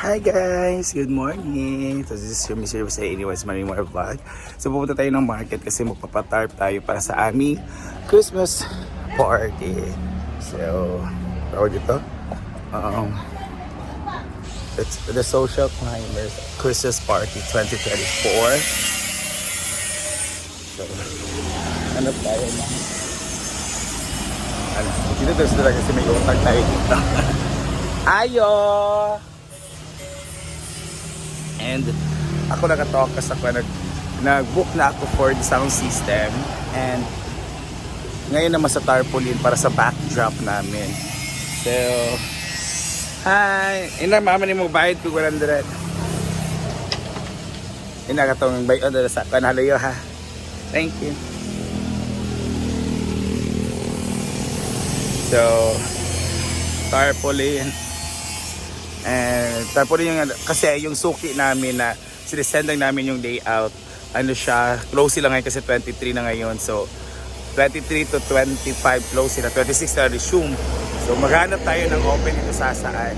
Hi guys! Good morning! So this is your Mr. Jose Anyways Marine More Vlog. So pupunta tayo ng market kasi magpapatarp tayo para sa aming Christmas party. So, tawag ito? It's the Social Climbers Christmas Party 2024. So, hanap tayo na. Dito talaga kasi may utang tayo dito. Ayo! And ako nakatalk kasi ako nag-book na ako for the sound system and ngayon naman sa tarpaulin para sa backdrop namin. So, hi! Ina, mama ni mo bayad ko 100. Ina katong bayad na sa kanalayo ha. Thank you. So, tarpaulin. And tarpaulin yung, kasi yung suki namin na sinesend lang namin yung layout. Ano siya, close sila ngayon kasi 23 na ngayon. So, 23 to 25 close sila. 26 na resume. So, maghanap tayo ng open dito sa saan.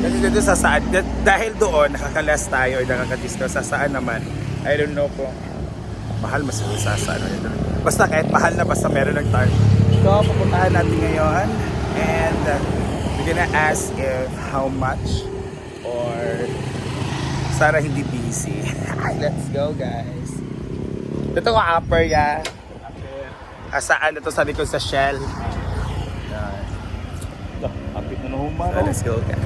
Kasi dito sa saan, dahil doon, nakakalas tayo o nakaka-discount sa saan naman. I don't know kung mahal mas sa saan. Basta kahit mahal na, basta meron ng tarp. So, pupuntahan natin ngayon. And we're gonna ask if how much or sana hindi busy. Let's go guys. Ito ko upper ya. Saan ito sa likod sa Shell. Apit na nahuman. So, let's go guys.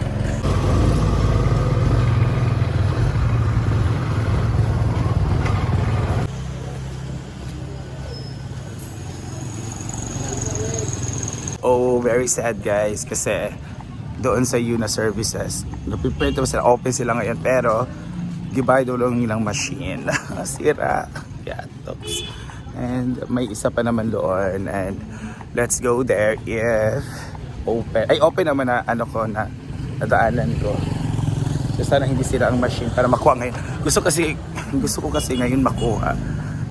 Oh, very sad guys kasi doon sa Yuna Services napiprint sila, open sila ngayon pero gibay doon lang ilang machine sira yatoks and may isa pa naman doon and let's go there if open naman na ano ko na nadaanan ko so sana hindi sila ang machine para makuha ngayon gusto ko kasi ngayon makuha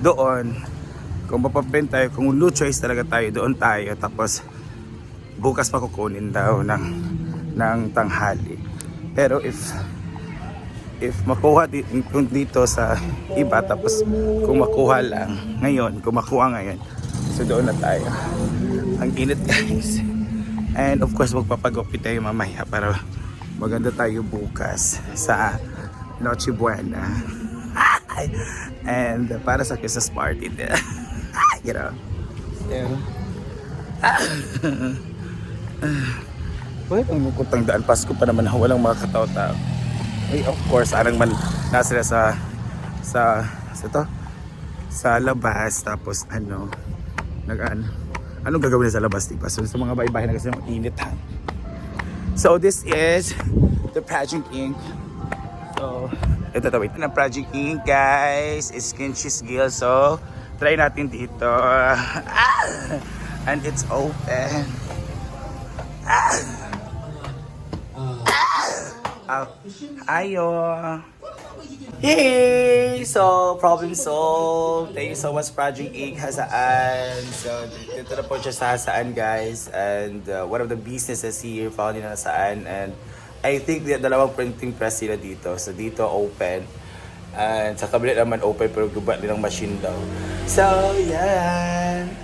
doon kung mapaprint tayo kung no choice talaga tayo doon tayo tapos bukas pa kukunin daw ng tanghali. Pero if makuha dito sa iba tapos kung makuha lang ngayon, kung makuha ngayon, so doon na tayo. Ang init guys. And of course magpapagupit tayo mamaya para maganda tayo bukas sa Noche Buena. And para sa Christmas party din. You know. Bakit ang lungkotang daan? Pasko pa naman walang mga katao-tao. Ay, of course, anong man nasa sa labas tapos anong gagawin sa labas diba? So sa mga bahay-bahay na kasi yung init ha. So this is the Project Ink. So ito wait na Project Ink guys. Skin cheese gill. So try natin dito. And it's open. Ayo. Hey! So, problem solved. Thank you so much, Project Ink Hasaan. So, dito na po siya sa Hasaan, guys. And one of the businesses here found in Hasaan. And I think dalawang printing press sila dito. So, dito open. And sa kabila naman open pero gubat din ang machine daw. So, yan.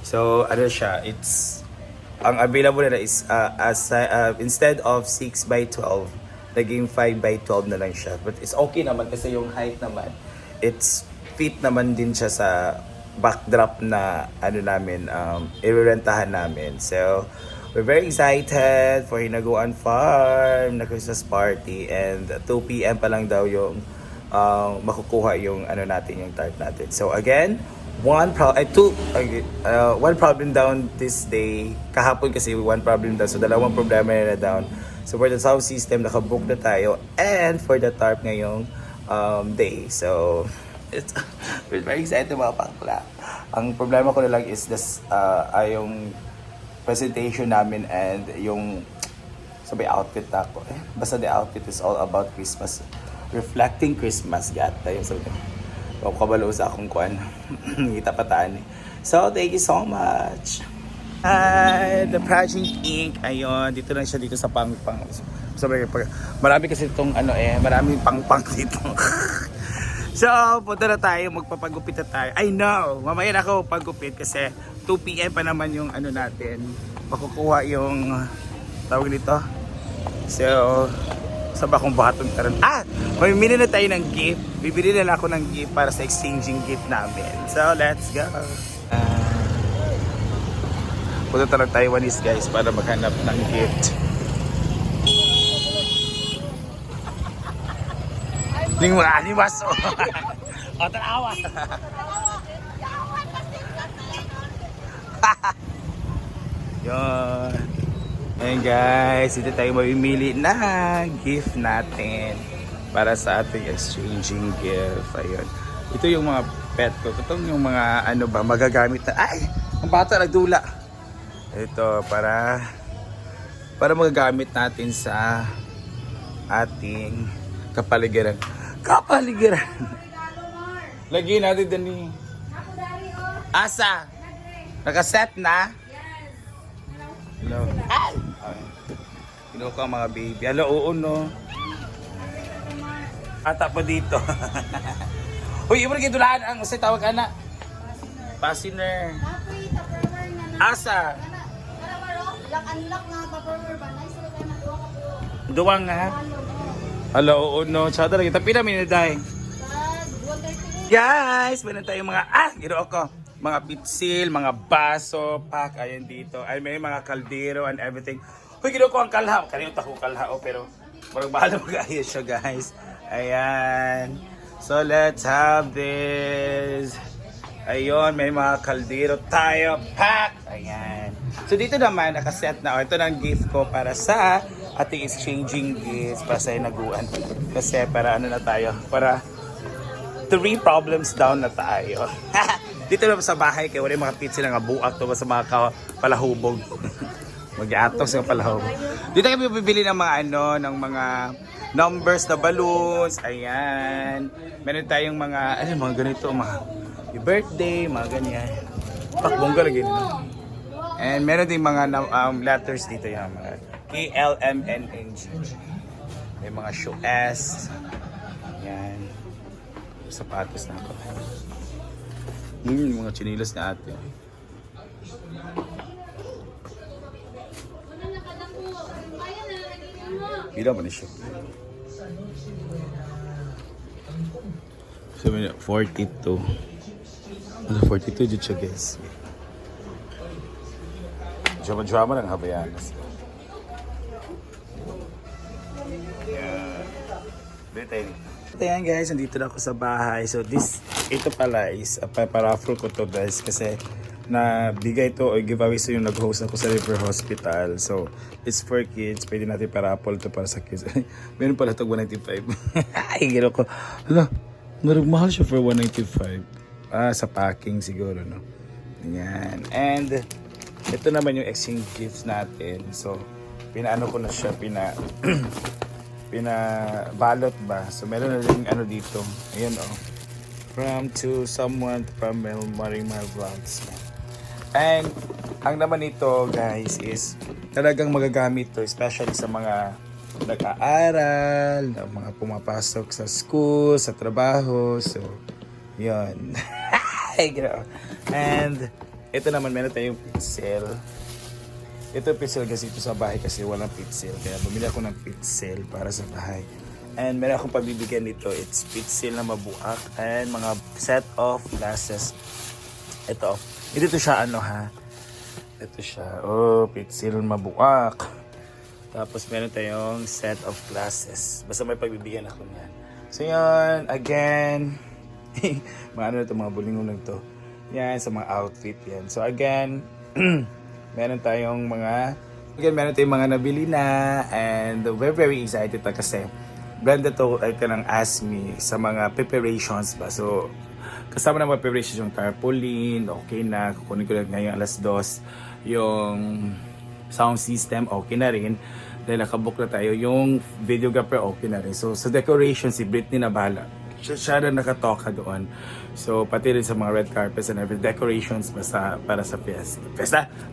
So, ano siya? Ang available na is instead of 6x12, naging 5x12 na lang siya. But it's okay naman kasi yung height naman, it's fit naman din siya sa backdrop na ano namin, irerentahan namin. So, we're very excited for Hinaguan Farm na Christmas party and 2 p.m. pa lang daw yung makukuha yung ano natin, yung tarp natin. So again, one problem down this day. Kahapon kasi one problem down. So dalawang problema na down. So for the sound system, nakabook na tayo. And for the tarp ngayong day. So we're very excited mga pakla. Ang problema ko na lang is yung presentation namin and yung sabay outfit ako. Basta the outfit is all about Christmas. Reflecting Christmas gata yung sabi ko. Kabalo sa akong kuan. Ngita pataan. So thank you so much. The Project Ink. Ayun, dito lang siya dito sa pang. Marami kasi itong maraming pang dito. So, punta na tayo, magpapagupit na tayo. I know, mamaya na ako paggupit kasi 2 PM pa naman yung natin. Makukuha yung tawag nito. So, saan ba kung bahatong taran? Mamimili na tayo ng gift. Bibili na lang ako ng gift para sa exchanging gift namin. So, let's go. Punta tayo ng Taiwanese guys para maghanap ng gift. Ning mga animas. O, tanawa. Yun. Ayan guys, ito tayo mamimili ng gift natin para sa ating exchanging gift. Ayun. Ito yung mga pet ko. Ito yung mga magagamit na. Ay! Ang bata nagdula. Ito para magagamit natin sa ating kapaligiran. Lagi natin din ni Asa. Nakaset na? Hello. Ay! Kinuha ko ang mga baby. Hello, oo no. Ata pa dito. Uy, iba rin dulahan ang usay tawag ka na. Pasiner. Asa. Lock na paperwork ba? Nice na kayo na Duwa nga. Hello, oo no. Tsaka talaga. Tapi na minaday. Guys, meron tayong mga, giro ko. Mga pitsil, mga baso, pack, ayan dito. Ay, may mga kaldero and everything. Uy, giro ko ang kalha. Kanina ko kalha, pero parang bahala mag-ayos siya, guys. Ayan. So, let's have this. Ayun, may mga kaldero tayo. Pack! Ayan. So, dito naman, nakaset na. Ito na ang gift ko para sa ating exchanging gifts para sa inaguan. Kasi para na tayo. Para 3 problems down na tayo. Dito naman sa bahay, kaya wala yung mga pizza na nga buak to sa mga palahubog. Mag-atos yung palahubog. Dito kami bibili ng mga ng mga numbers na balloons. Ayan. Meron tayong mga, mga ganito, mga birthday, mga ganyan. Pakbongga lagi nito. And meron din mga letters dito yung mga KLMNNG. May mga shoe S. Ayan. Sapatos na ako. Mga chinilas na ate. Pila ba ni siya? 42. 42 dito siya guys. Drama ng Habayanas. Yeah. Betain. Ayan guys, nandito na ako sa bahay. So ito pala is para-raffle ko to guys kasi nabigay to o giveaway sa yung nag-host ako sa River Hospital. So it's for kids. Pwede natin para-raffle to para sa kids. Meron pala ito 195. Ay, gano'n ko. Hala, mahal siya for 195. Sa packing siguro, no? Ayan. And ito naman yung exchange gifts natin. So pinaano ko na siya, pinabalot ba? So meron na rin dito. Ayan from to someone from Marimar Vlogs. And ang naman nito guys is talagang magagamit to especially sa mga nag-aaral, mga pumapasok sa school, sa trabaho. So yun. And ito naman meron tayong pixel. Ito pixel kasi ito sa bahay kasi walang pixel. Kaya bumili ako ng pixel para sa bahay. And meron akong pabibigyan nito. It's pixel na mabuak and mga set of glasses. Ito siya Ito siya. Pixel mabuak. Tapos meron tayong set of glasses. Basta may pagbibigyan ako niyan. So yan, again. Mga mga bulingon lang to. Yan, sa mga outfit yan. So again, meron tayong mga nabili na and we're very excited na kasi Brenda to ay kanang ask me sa mga preparations ba. So kasama na mga preparations yung tarpaulin, okay na. Kukunin ko lang ngayon alas 2 yung sound system, okay na rin. Dahil nakabook na tayo yung videographer, okay na rin. So sa decoration si Britney na bahala. siya na nakatoka doon. So, pati rin sa mga red carpets and everything, decorations para sa fiesta,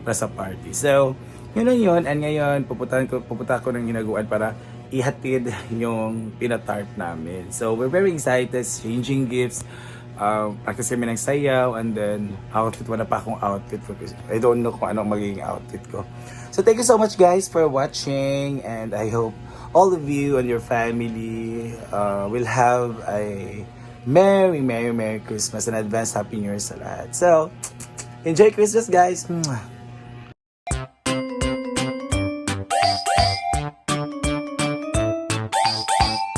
para sa party. So, yun lang yun. And ngayon, pupunta ko ng hinaguan para ihatid yung pinatarp namin. So, we're very excited, exchanging gifts, practice kami ng sayaw, and then outfit, wala pa akong outfit ko. I don't know kung anong magiging outfit ko. So, thank you so much guys for watching, and I hope all of you and your family will have a Merry Christmas and advance Happy New Year sa lahat. So, enjoy Christmas guys! Mwah!